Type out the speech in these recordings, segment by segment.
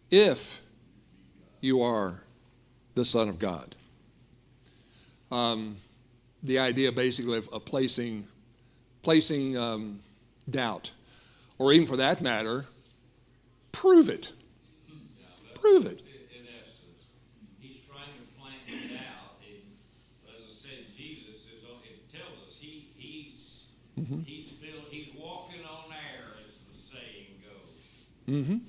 if you are the Son of God. The idea basically of placing doubt, or even for that matter, prove it. Prove it. In essence, he's trying to plant doubt. And as I said, Jesus is on. It tells us he's walking on air, as the saying goes. Mm-hmm. And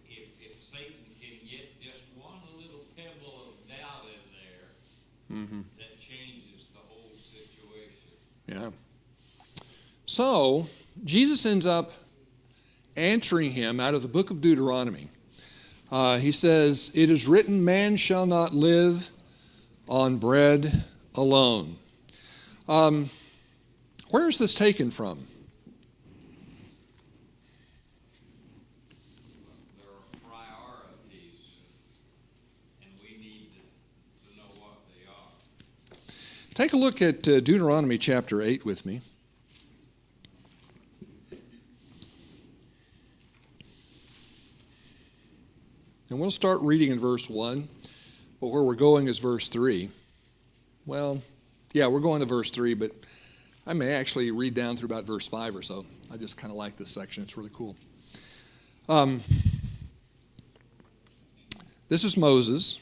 if Satan can get just one little pebble of doubt in there, that changes the whole situation. Yeah. So Jesus ends up answering him out of the book of Deuteronomy. He says, "It is written, man shall not live on bread alone." Where is this taken from? There are priorities, and we need to know what they are. Take a look at Deuteronomy chapter 8 with me. And we'll start reading in verse 1, but where we're going is verse 3. Well, yeah, we're going to verse 3, but I may actually read down through about verse 5 or so. I just kind of like this section. It's really cool. This is Moses.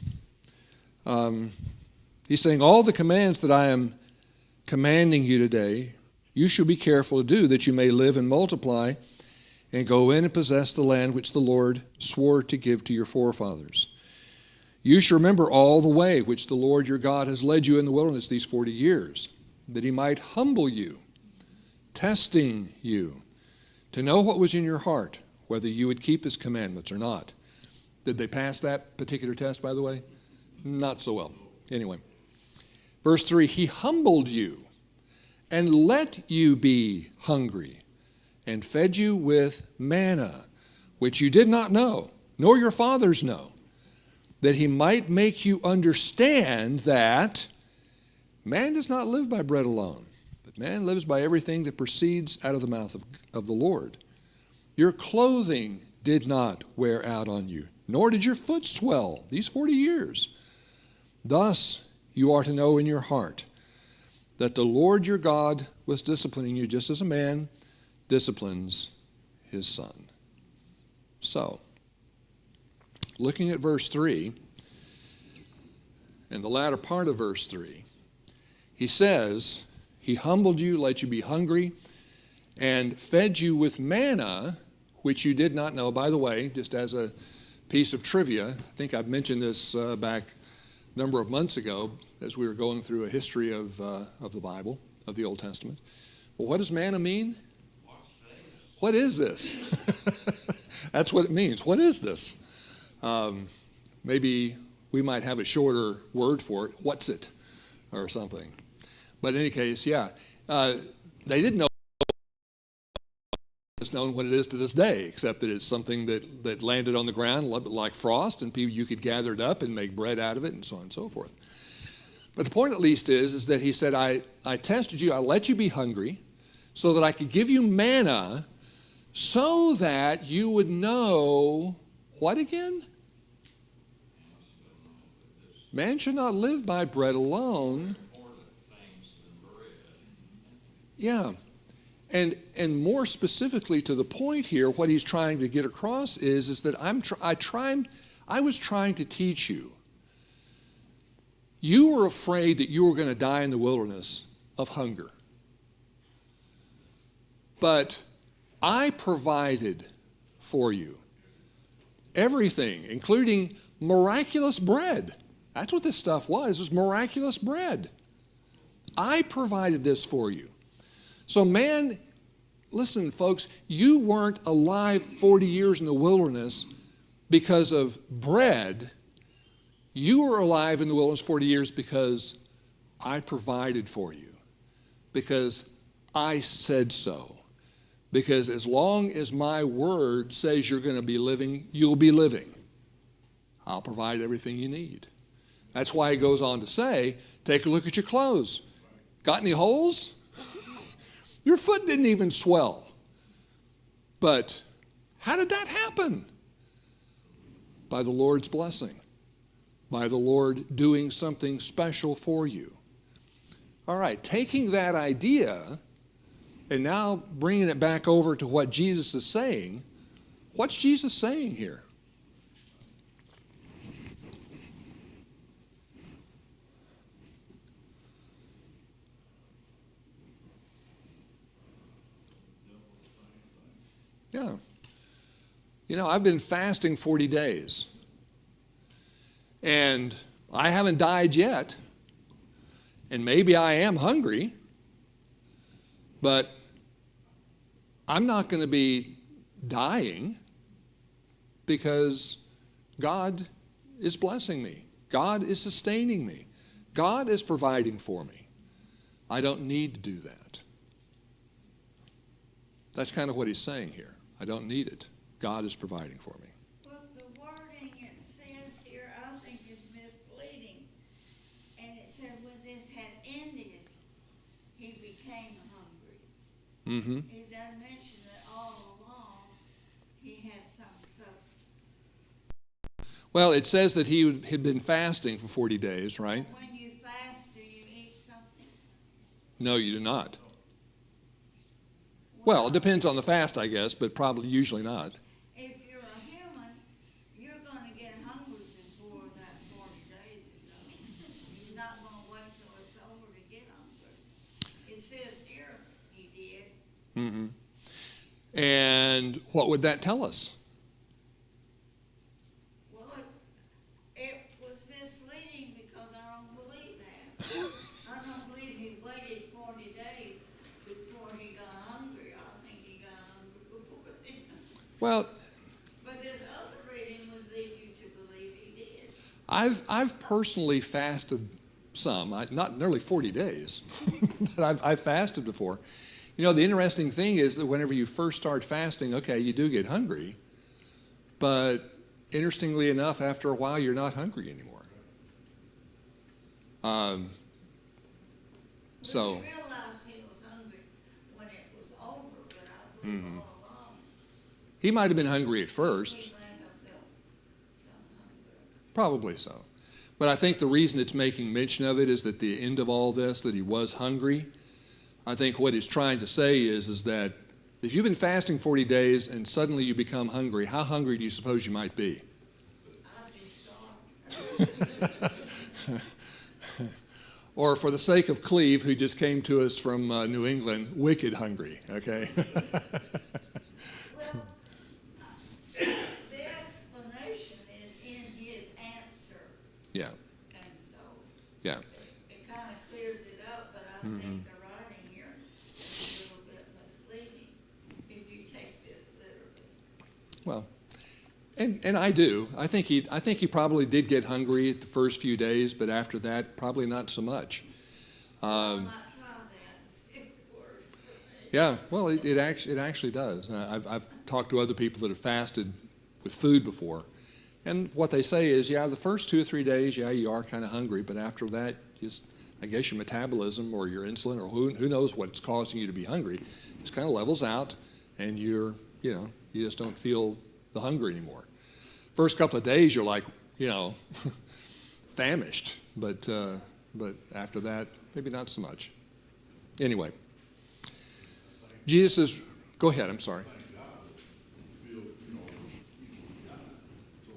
He's saying, "All the commands that I am commanding you today, you shall be careful to do, that you may live and multiply, and go in and possess the land which the Lord swore to give to your forefathers. You shall remember all the way which the Lord your God has led you in the wilderness these 40 years, that he might humble you, testing you, to know what was in your heart, whether you would keep his commandments or not." Did they pass that particular test, by the way? Not so well. Anyway, verse 3, "He humbled you and let you be hungry, and fed you with manna, which you did not know, nor your fathers know, that he might make you understand that man does not live by bread alone, but man lives by everything that proceeds out of the mouth of the Lord. Your clothing did not wear out on you, nor did your foot swell these 40 years. Thus you are to know in your heart that the Lord your God was disciplining you just as a man disciplines his son." So, looking at verse 3, and the latter part of verse 3, he says, "He humbled you, let you be hungry, and fed you with manna, which you did not know." By the way, just as a piece of trivia, I think I've mentioned this back a number of months ago as we were going through a history of the Bible, of the Old Testament. Well, what does manna mean? What is this? That's what it means. What is this? Maybe we might have a shorter word for it. What's it? Or something. But in any case, yeah. They didn't know it's known what it is to this day, except that it's something that landed on the ground a little bit like frost, and you could gather it up and make bread out of it, and so on and so forth. But the point at least is that he said, I tested you, I let you be hungry, so that I could give you manna, so that you would know what again? Man should not live by bread alone. Yeah. And more specifically to the point here, what he's trying to get across is that I was trying to teach you. You were afraid that you were going to die in the wilderness of hunger. But I provided for you everything, including miraculous bread. That's what this stuff was miraculous bread. I provided this for you. So man, listen folks, you weren't alive 40 years in the wilderness because of bread. You were alive in the wilderness 40 years because I provided for you, because I said so. Because as long as my word says you're going to be living, you'll be living. I'll provide everything you need. That's why he goes on to say, take a look at your clothes. Got any holes? Your foot didn't even swell. But How did that happen? By the Lord's blessing, by the Lord doing something special for you. All right, taking that idea and now bringing it back over to what Jesus is saying, what's Jesus saying here? Yeah. You know, I've been fasting 40 days. And I haven't died yet. And maybe I am hungry. But I'm not going to be dying because God is blessing me. God is sustaining me. God is providing for me. I don't need to do that. That's kind of what he's saying here. I don't need it. God is providing for me. Well, the wording it says here, I think is misleading. And it said when this had ended, he became hungry. Mm-hmm. It doesn't mention that all along he had some sustenance. Well, it says that he had been fasting for 40 days, right? When you fast, do you eat something? No, you do not. Well, it depends on the fast, I guess, but probably usually not. If you're a human, you're going to get hungry before that 40 days is over. You're not going to wait till it's over to get hungry. It says here he did. Mm-hmm. And what would that tell us? Well, it was misleading because I don't believe that. I don't believe he waited 40 days before he got hungry. I think he got hungry before then. Well, But this other reading would lead you to believe he did. I've personally fasted some, not nearly 40 days, but I've fasted before. You know, the interesting thing is that whenever you first start fasting, okay, you do get hungry, but interestingly enough, after a while, you're not hungry anymore. So, But he realized he was hungry when it was over, but I believe all along he might have been hungry at first, he might have felt some hunger. probably so. But I think the reason it's making mention of it is that the end of all this, that he was hungry. I think what it's trying to say is that if you've been fasting 40 days and suddenly you become hungry, how hungry do you suppose you might be? I'd be starved. Or for the sake of Cleve, who just came to us from New England, wicked hungry, okay? Well, the explanation is in his answer, Yeah, and so yeah. it kind of clears it up, but I think the writing here is a little bit misleading if you take this literally. Well, and I do. I think he probably did get hungry at the first few days, but after that, probably not so much. I might try that and see if it works for me. Yeah, well, it actually does. I've talked to other people that have fasted with food before, and what they say is, yeah, the first 2 or 3 days, yeah, you are kind of hungry, but after that, just I guess your metabolism or your insulin or who knows what's causing you to be hungry, just kind of levels out, and you just don't feel the hunger anymore. First couple of days, you're like, famished, but after that, maybe not so much. Anyway, Jesus is. Go ahead. I'm sorry.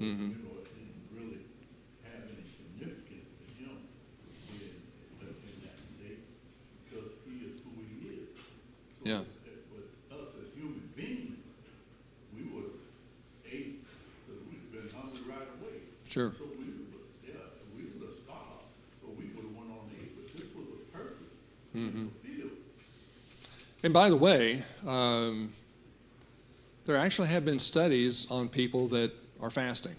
Mm-hmm. It didn't really have any significance to him in that state because he is who he is. So Yeah. with us as human beings, we would have ate because we'd been hungry right away. Sure. So we would have starved, so we would have went on to eat. But this was a purpose. Mm-hmm. Fulfilled. And by the way, there actually have been studies on people that are fasting,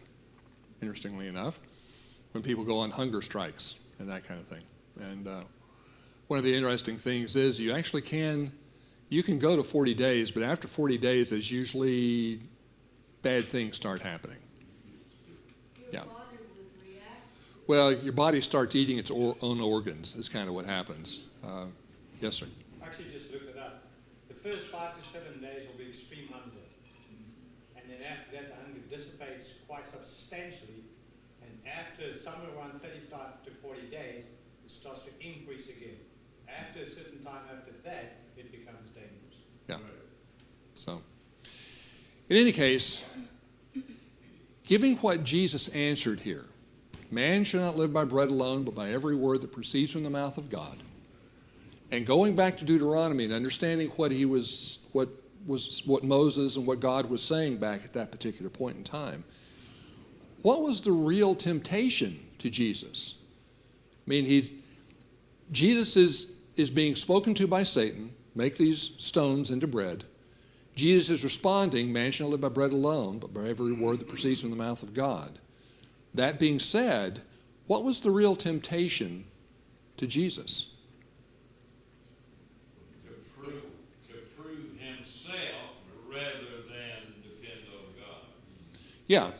interestingly enough, when people go on hunger strikes and that kind of thing. And one of the interesting things is you can go to 40 days, but after 40 days, there's usually bad things start happening. Your Yeah. body would react. Well, your body starts eating its own organs is kind of what happens. Yes, sir. Actually just looked it up. The first 5 to 7 days will be extreme hunger. quite substantially, and after somewhere around 35 to 40 days, it starts to increase again. After a certain time after that, it becomes dangerous. Yeah. So, in any case, giving what Jesus answered here, man shall not live by bread alone, but by every word that proceeds from the mouth of God. And going back to Deuteronomy and understanding what Moses and what God was saying back at that particular point in time, what was the real temptation to Jesus? I mean, Jesus is being spoken to by Satan, make these stones into bread. Jesus is responding, man shall not live by bread alone, but by every word that proceeds from the mouth of God. That being said, what was the real temptation to Jesus? To prove himself rather than depend on God. Yeah,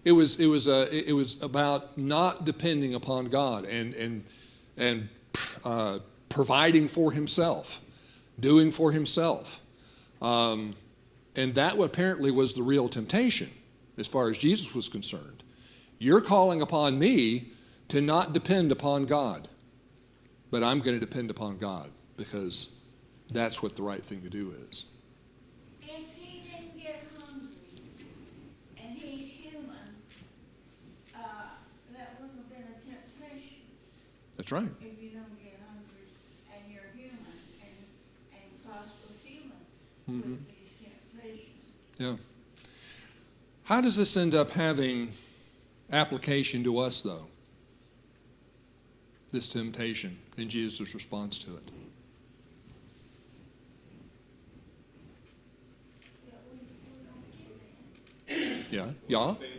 it was about not depending upon God and providing for himself, doing for himself, and that apparently was the real temptation as far as Jesus was concerned. You're calling upon me to not depend upon God, but I'm going to depend upon God because that's what the right thing to do is. If he didn't get hungry and he's human, that wouldn't have been a temptation. That's right. If you don't get hungry and you're human and Christ was human with these temptations. Yeah. How does this end up having application to us, though? This temptation and Jesus' response to it. Yeah, we don't get it. Yeah? I Yeah? think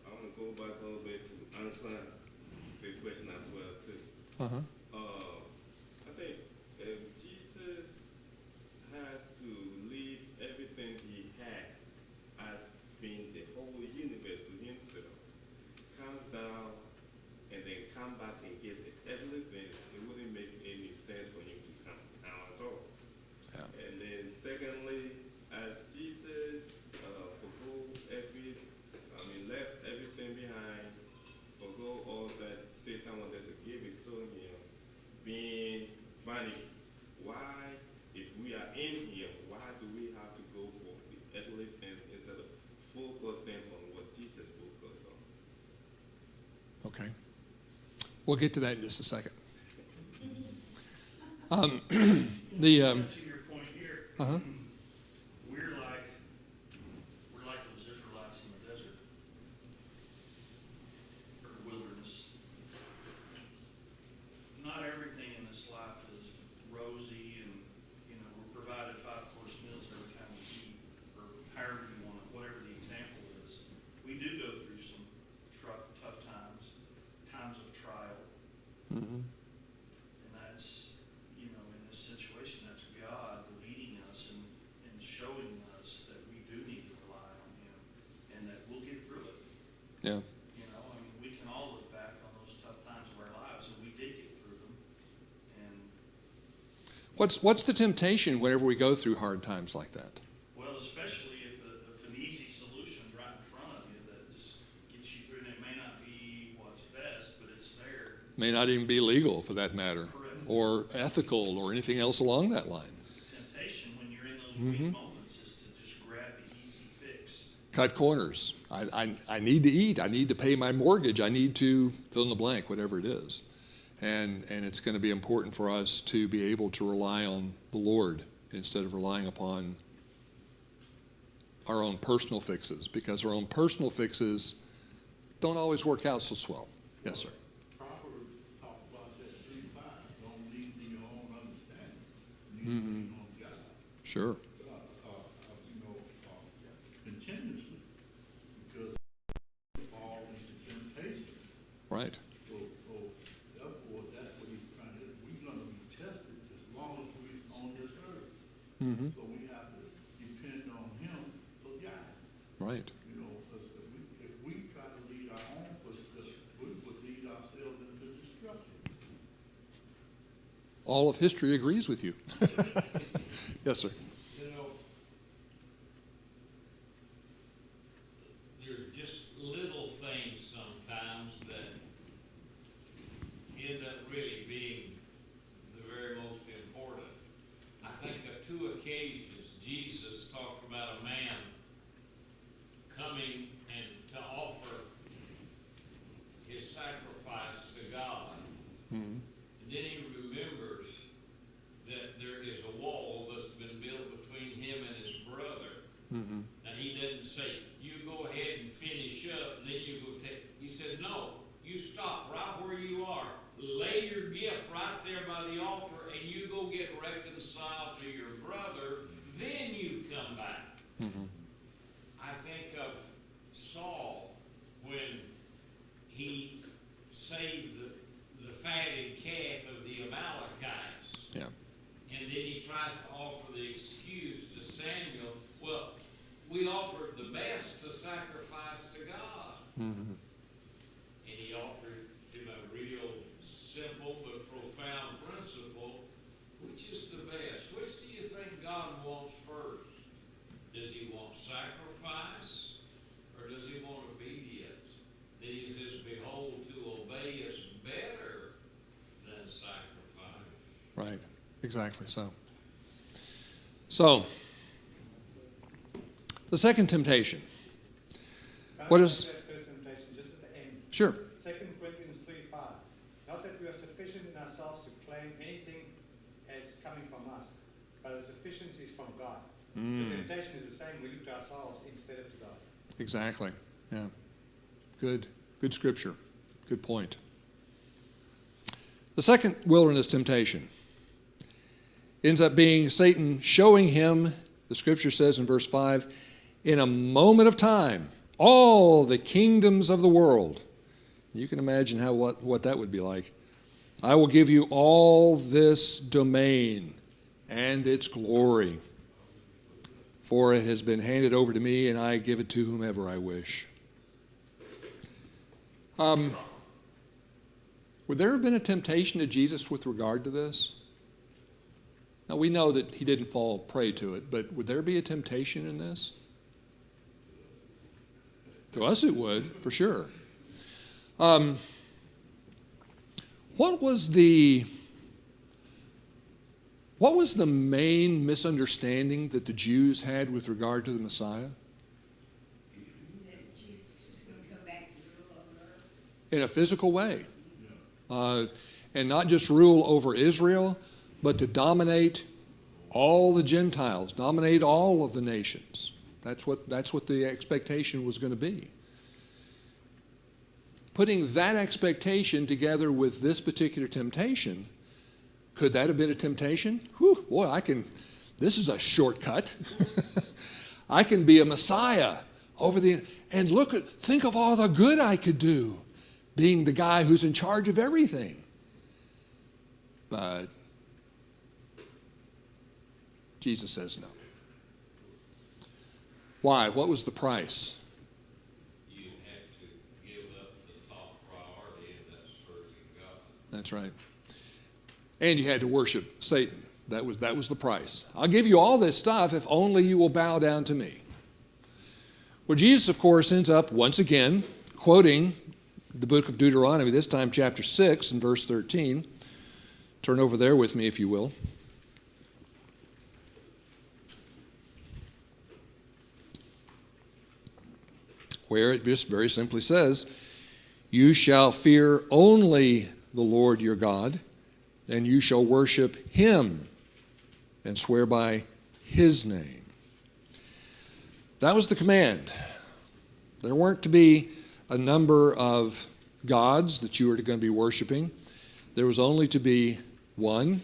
I want to go back a little bit to answer the question as well too. Uh-huh. I think if Jesus has to leave everything he had as being the whole universe to himself, comes down and then come back and give everything, it wouldn't make any sense for him to come down at all. Yeah. And then secondly, as Jesus left everything behind, forgo all that Satan wanted to give it to him, being funny. Why, if we are in him, why do we have to go for the earthly things instead of focusing on what Jesus focused on? Okay. We'll get to that in just a second. To your point here, Uh-huh. we're like those Israelites in the desert or wilderness. Not everything in this life is rosy, and we're provided 5-course meals every time we eat, or however you want it, whatever the example is. We do go through some tough times, times of trial. Mm-hmm. And that's, in this situation, that's God leading us and showing us that we do need to rely on him and that we'll get through it. Yeah. We can all look back on those tough times of our lives, and we did get through them. And, What's the temptation whenever we go through hard times like that? well, especially if an easy solution's right in front of you that just gets you through, and it may not be what's best, but it's there. May not even be legal for that matter, Correct. or ethical, or anything else along that line. Temptation when you're in those weak moments is to just grab the easy fix. Cut corners. I need to eat. I need to pay my mortgage. I need to fill in the blank, whatever it is. And it's going to be important for us to be able to rely on the Lord instead of relying upon our own personal fixes, because our own personal fixes don't always work out so swell. Yes, sir. Proverbs talk about that 3:5. Don't lean to your own understanding. Lean on God. Sure. Continuously, because we fall into temptation. Right. So therefore, that's what he's trying to do. We're going to be tested as long as we're on this earth. Mm-hmm. So we have to depend on him for God. Right. Because if we try to lead our own footsteps, we would lead ourselves into destruction. All of history agrees with you. Yes, sir. There's just little coming and to offer his sacrifice to God. Mhm. And then he remembers that there is a wall that's been built between him and his brother. Mhm. Now, he doesn't say, you go ahead and finish up, and then you go take, he says, no, you stop right where you are. Lay your gift right there by the altar, and you go get reconciled to your brother, then you come back. Mhm. I think of Saul when he saved the fatted calf of the Amalekites. Yeah. And then he tries to offer the excuse to Samuel, well, we offered the best to sacrifice to God. Mhm. And he offered him a real simple but profound principle, which is the best? Which do you think God wants first? Does he want sacrifice, or does he want obedience? Then he says, behold, to obey is better than sacrifice. Right. Exactly so. So, the second temptation. What is- That first temptation, just at the end. Sure. 2 Corinthians 3:5. Not that we are sufficient in ourselves to claim anything as coming from us, but our sufficiency is from God. The temptation is the same. We look to ourselves instead of to God. Exactly. Yeah. Good scripture. Good point. The second wilderness temptation ends up being Satan showing him, the scripture says in verse 5, in a moment of time, all the kingdoms of the world. You can imagine what that would be like. I will give you all this domain and its glory, for it has been handed over to me, and I give it to whomever I wish. Would there have been a temptation to Jesus with regard to this? Now, we know that he didn't fall prey to it, but would there be a temptation in this? To us it would, for sure. What was the main misunderstanding that the Jews had with regard to the Messiah? That Jesus was going to come back and rule on earth. In a physical way. And not just rule over Israel, but to dominate all the Gentiles, dominate all of the nations. That's what the expectation was going to be. Putting that expectation together with this particular temptation, could that have been a temptation? Whew, boy, this is a shortcut. I can be a Messiah and think of all the good I could do, being the guy who's in charge of everything. But Jesus says no. Why? What was the price? You have to give up the top priority, and that's serving God. That's right. And you had to worship Satan. That was the price. I'll give you all this stuff if only you will bow down to me. Well, Jesus, of course, ends up once again quoting the book of Deuteronomy, this time chapter 6 and verse 13. Turn over there with me, if you will. Where it just very simply says, you shall fear only the Lord your God, and you shall worship him and swear by his name. That was the command. There weren't to be a number of gods that you were going to be worshiping. There was only to be one,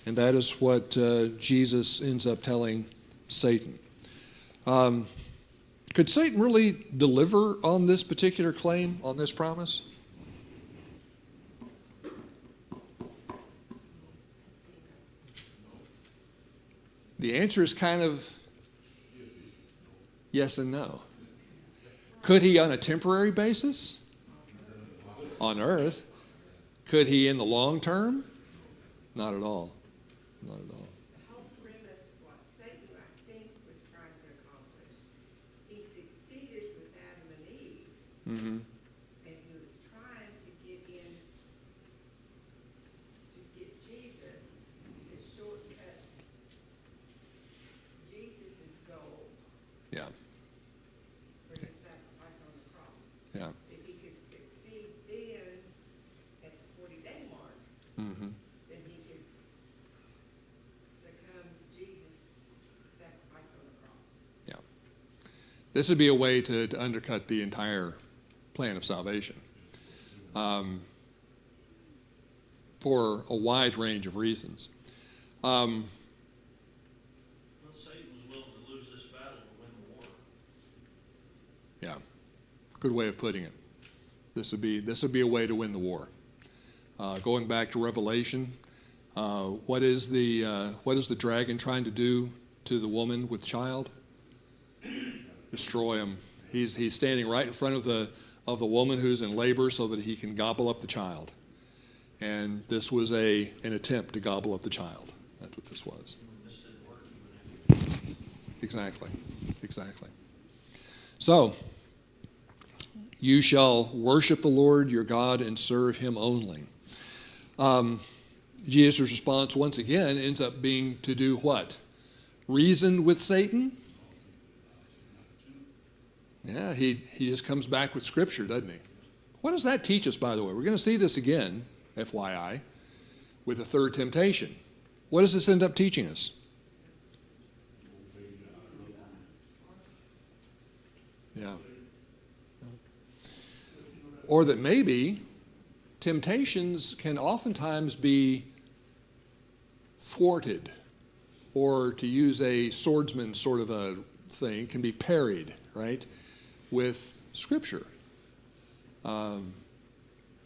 and that is what Jesus ends up telling Satan. Could Satan really deliver on this particular claim, on this promise? The answer is kind of yes and no. Could he on a temporary basis? On earth. Could he in the long term? Not at all. Not at all. The whole premise, what Satan, I think, was trying to accomplish, he succeeded with Adam and Eve, Mm-hmm. and he was trying to get Jesus to shortcut Jesus' goal Yeah. for the sacrifice. This would be a way to undercut the entire plan of salvation for a wide range of reasons. Well, Satan was willing to lose this battle to win the war. Yeah, good way of putting it. This would be a way to win the war. Going back to Revelation, what is the dragon trying to do to the woman with child? Destroy him. He's standing right in front of the woman who's in labor so that he can gobble up the child. And this was an attempt to gobble up the child. That's what this was. This didn't work, he went after Exactly. So, you shall worship the Lord your God and serve him only. Jesus' response once again ends up being to do what? Reason with Satan? Yeah, he just comes back with Scripture, doesn't he? What does that teach us, by the way? We're going to see this again, FYI, with the third temptation. What does this end up teaching us? Yeah. Or that maybe temptations can oftentimes be thwarted, or to use a swordsman sort of a thing, can be parried, right, with Scripture. That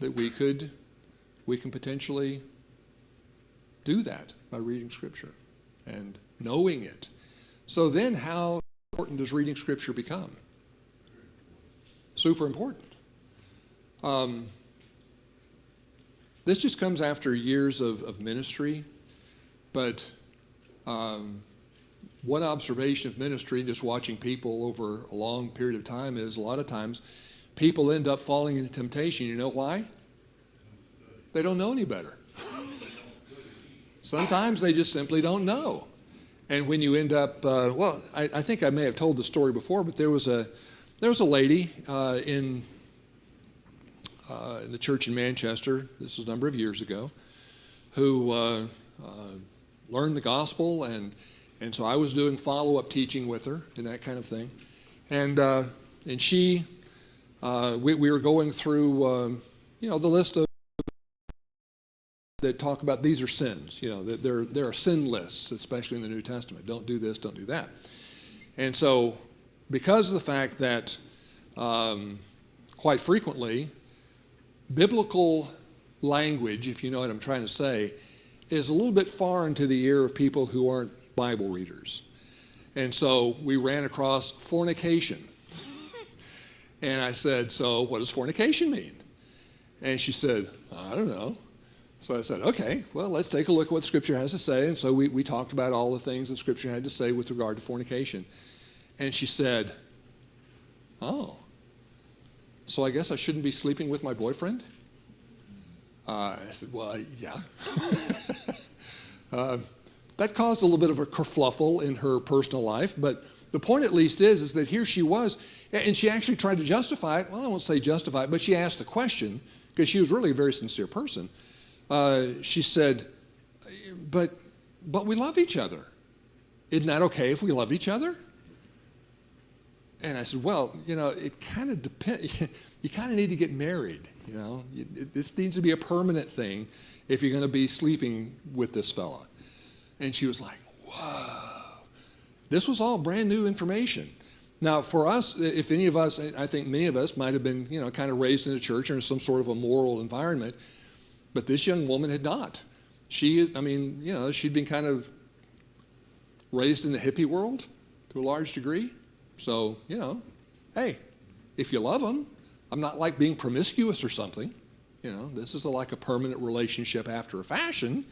we can potentially do that by reading Scripture and knowing it. So then how important does reading Scripture become? Super important. This just comes after years of ministry, but one observation of ministry, just watching people over a long period of time, is a lot of times people end up falling into temptation. You know why? They don't know any better. Sometimes they just simply don't know. And when you end up, I think I may have told the story before, but there was a lady in the church in Manchester, this was a number of years ago, who learned the gospel, and so I was doing follow-up teaching with her and that kind of thing. And she, we were going through, the list of that talk about these are sins. There are sin lists, especially in the New Testament. Don't do this, don't do that. And so, because of the fact that quite frequently, biblical language, if you know what I'm trying to say, is a little bit foreign to the ear of people who aren't Bible readers. And so we ran across fornication. And I said, so what does fornication mean? And she said, I don't know. So I said, okay, well, let's take a look at what Scripture has to say. And so we talked about all the things that Scripture had to say with regard to fornication. And she said, oh, so I guess I shouldn't be sleeping with my boyfriend? I said, well, yeah. That caused a little bit of a kerfluffle in her personal life, but the point at least is that here she was, and she actually tried to justify it. Well, I won't say justify it, but she asked the question, because she was really a very sincere person. She said, but we love each other. Isn't that okay if we love each other? And I said, well, it kind of depends. You kind of need to get married, This needs to be a permanent thing if you're going to be sleeping with this fella. And she was like, whoa. This was all brand new information. Now, for us, if any of us, I think many of us might have been, kind of raised in a church or in some sort of a moral environment, but this young woman had not. She'd been kind of raised in the hippie world to a large degree. So, hey, if you love them, I'm not like being promiscuous or something. This is like a permanent relationship after a fashion.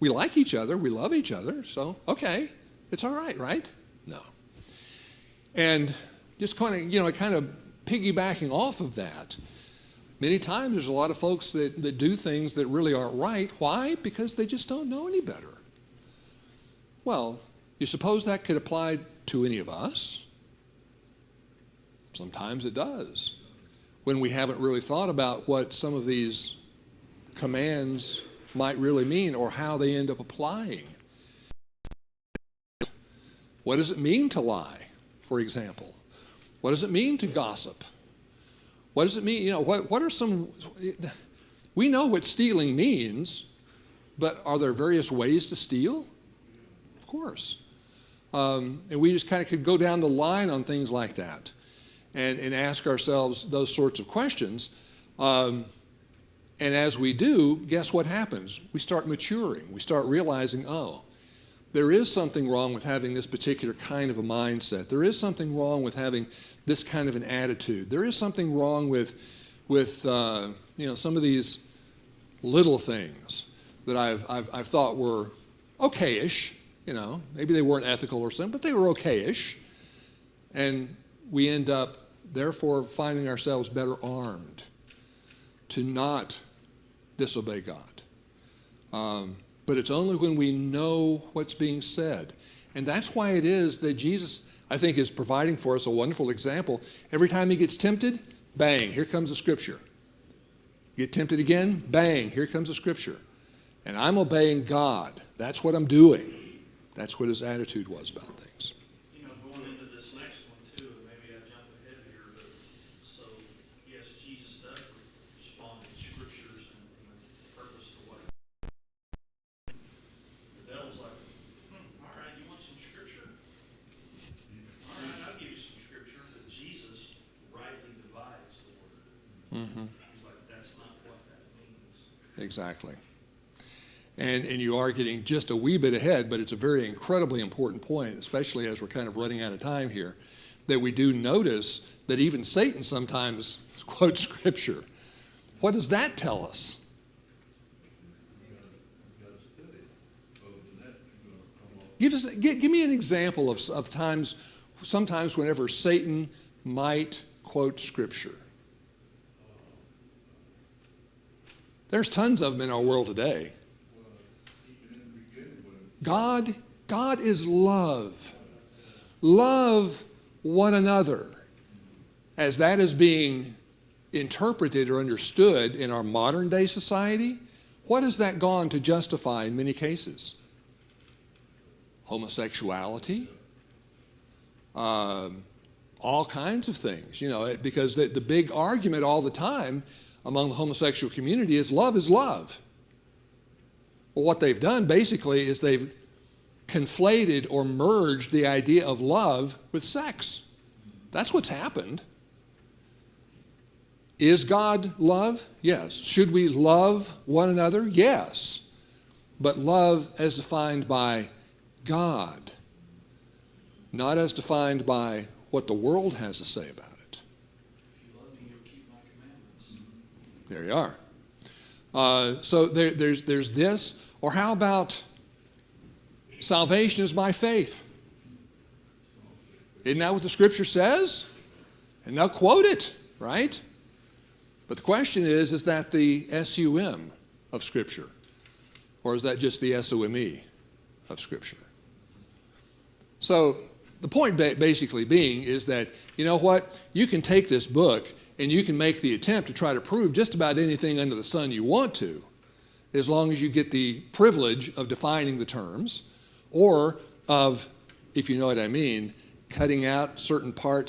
We like each other. We love each other. So, okay, it's all right, right? No. And just kind of piggybacking off of that, many times there's a lot of folks that do things that really aren't right. Why? Because they just don't know any better. Well, you suppose that could apply to any of us? Sometimes it does. When we haven't really thought about what some of these commands might really mean or how they end up applying. What does it mean to lie, for example? What does it mean to gossip? What does it mean? You know, what are some, we know what stealing means, but are there various ways to steal? Of course. And we just kind of could go down the line on things like that and ask ourselves those sorts of questions. And as we do, guess what happens? We start maturing. We start realizing, oh, there is something wrong with having this particular kind of a mindset. There is something wrong with having this kind of an attitude. There is something wrong with some of these little things that I've thought were okay-ish. You know, maybe they weren't ethical or something, but they were okay-ish. And we end up, therefore, finding ourselves better armed to not disobey God. But it's only when we know what's being said. And that's why it is that Jesus, I think, is providing for us a wonderful example. Every time he gets tempted, bang, here comes the scripture. Get tempted again, bang, here comes the scripture. And I'm obeying God. That's what I'm doing. That's what his attitude was about things. You know, going into this next one too, and maybe I jump ahead here, but so yes, Jesus does respond to scriptures and the purpose to what. The devil's like, all right, you want some scripture? All right, I'll give you some scripture, but Jesus rightly divides the word. Mm-hmm. He's like, that's not what that means. Exactly. And you are getting just a wee bit ahead, but it's a very incredibly important point, especially as we're kind of running out of time here, that we do notice that even Satan sometimes quotes Scripture. What does that tell us? Give me an example of times, sometimes whenever Satan might quote Scripture. There's tons of them in our world today. God is love. Love one another. As that is being interpreted or understood in our modern day society, what has that gone to justify in many cases? Homosexuality, all kinds of things, you know, because the big argument all the time among the homosexual community is love. Well, what they've done basically is they've conflated or merged the idea of love with sex. That's what's happened. Is God love? Yes. Should we love one another? Yes. But love as defined by God, not as defined by what the world has to say about it. If you love me, you'll keep my commandments. There you are. So there's this. Or how about salvation is by faith? Isn't that what the Scripture says? And they'll quote it, right? But the question is that the S-U-M of Scripture? Or is that just the S-O-M-E of Scripture? So the point basically being is that, you know what? You can take this book and you can make the attempt to try to prove just about anything under the sun you want to, as long as you get the privilege of defining the terms or of, if you know what I mean, cutting out certain parts